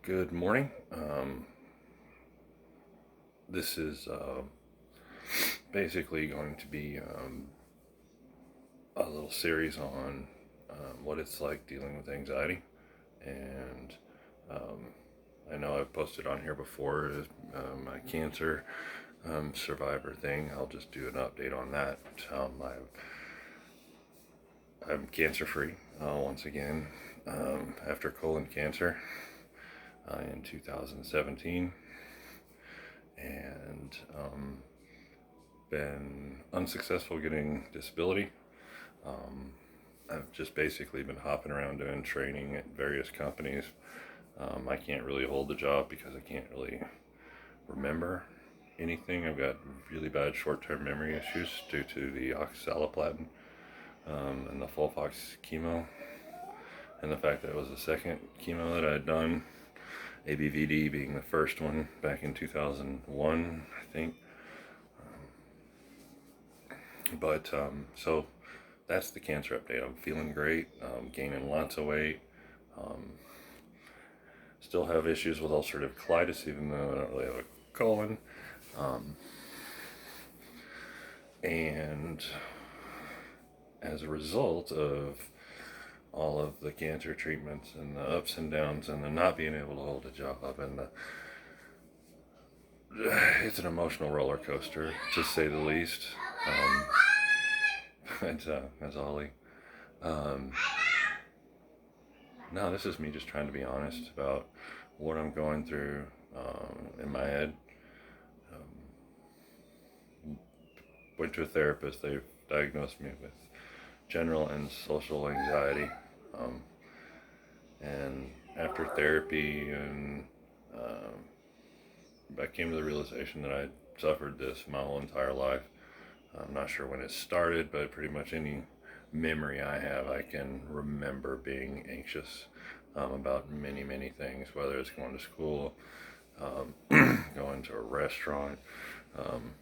Good morning. This is basically going to be a little series on what it's like dealing with anxiety. And um, I know I've posted on here before my cancer survivor thing. I'll just do an update on that. I'm cancer free once again after colon cancer in 2017. And been unsuccessful getting disability. I've just basically been hopping around doing training at various companies. I can't really hold the job because I can't really remember anything. I've got really bad short-term memory issues due to the oxaliplatin and the FOLFOX chemo, and the fact that it was the second chemo that I had done, ABVD being the first one back in 2001, I think. So that's the cancer update. I'm feeling great, gaining lots of weight. Um, Still have issues with ulcerative colitis, even though I don't really have a colon. Um, and as a result of all of the cancer treatments and the ups and downs and the not being able to hold a job and it's an emotional roller coaster, to say the least. That's Ollie. Um, no, this is me just trying to be honest about what I'm going through in my head. Went to a therapist. They've diagnosed me with general and social anxiety. Um, and after therapy, and I came to the realization that I'd suffered this my whole entire life. I'm not sure when it started, but pretty much any memory I have, I can remember being anxious about many, many things, whether it's going to school, going to a restaurant, um,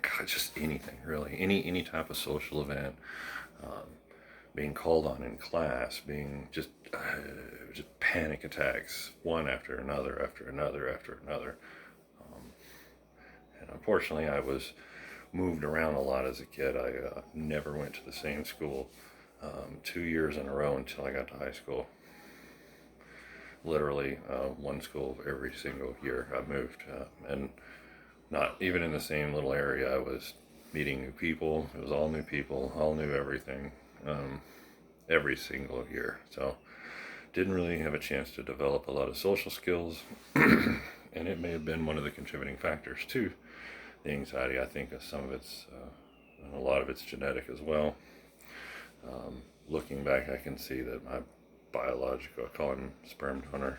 God, just anything really, any type of social event, being called on in class, being just panic attacks, one after another, after another, after another. And unfortunately, I was moved around a lot as a kid. I never went to the same school 2 years in a row until I got to high school. Literally one school every single year I moved, and not even in the same little area. I was meeting new people. It was all new people, all knew everything, every single year. So didn't really have a chance to develop a lot of social skills, and it may have been one of the contributing factors to the anxiety. I think some of it's, and a lot of it's genetic as well. Looking back, I can see that my biological, I call him sperm donor,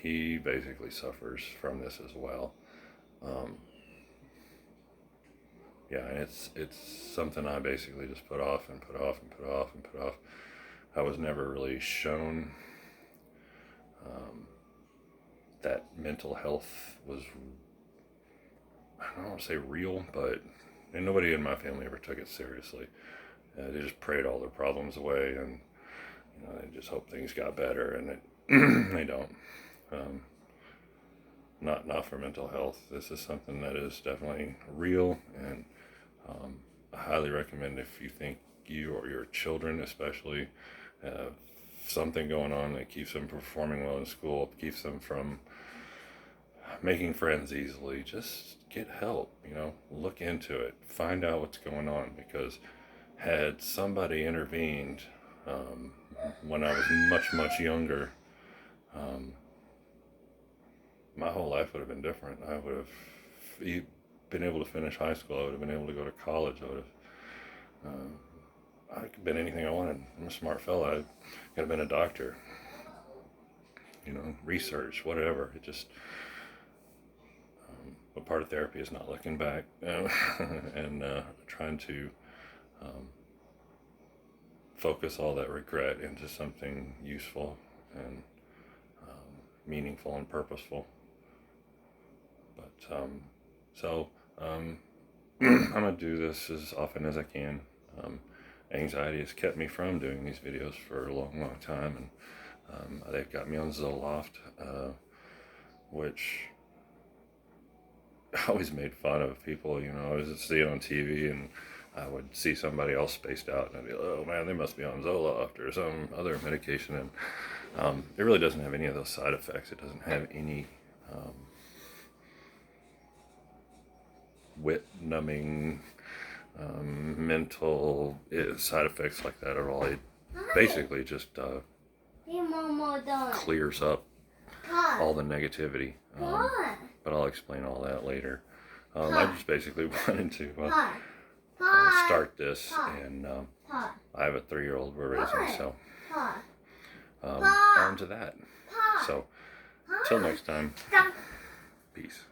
he basically suffers from this as well. Um, yeah, and it's something I basically just put off and put off and put off and put off. I was never really shown um, that mental health was, I don't want to say real, but and nobody in my family ever took it seriously. They just prayed all their problems away, and they just hope things got better, and they don't. Um, not for mental health. This is something that is definitely real, and I highly recommend, if you think you or your children especially have something going on that keeps them performing well in school, keeps them from making friends easily, just get help. Look into it, find out what's going on, because had somebody intervened um, when I was much younger, um, my whole life would have been different. I would have been able to finish high school. I would have been able to go to college. I could have been anything I wanted. I'm a smart fella. I could have been a doctor, research, whatever. It just, but part of therapy is not looking back and trying to um, focus all that regret into something useful and meaningful and purposeful. But so I'm gonna do this as often as I can. Anxiety has kept me from doing these videos for a long time, and They've got me on Zoloft, which I always made fun of people. You know, I was seeing on TV, and I would see somebody else spaced out, and I'd be like, oh man, they must be on Zoloft or some other medication. And it really doesn't have any of those side effects. It doesn't have any wit numbing, mental side effects like that at all. It basically just clears up all the negativity. But I'll explain all that later. I just basically wanted to start this, and I have a 3-year-old we're raising, so on to that. So, till next time, peace.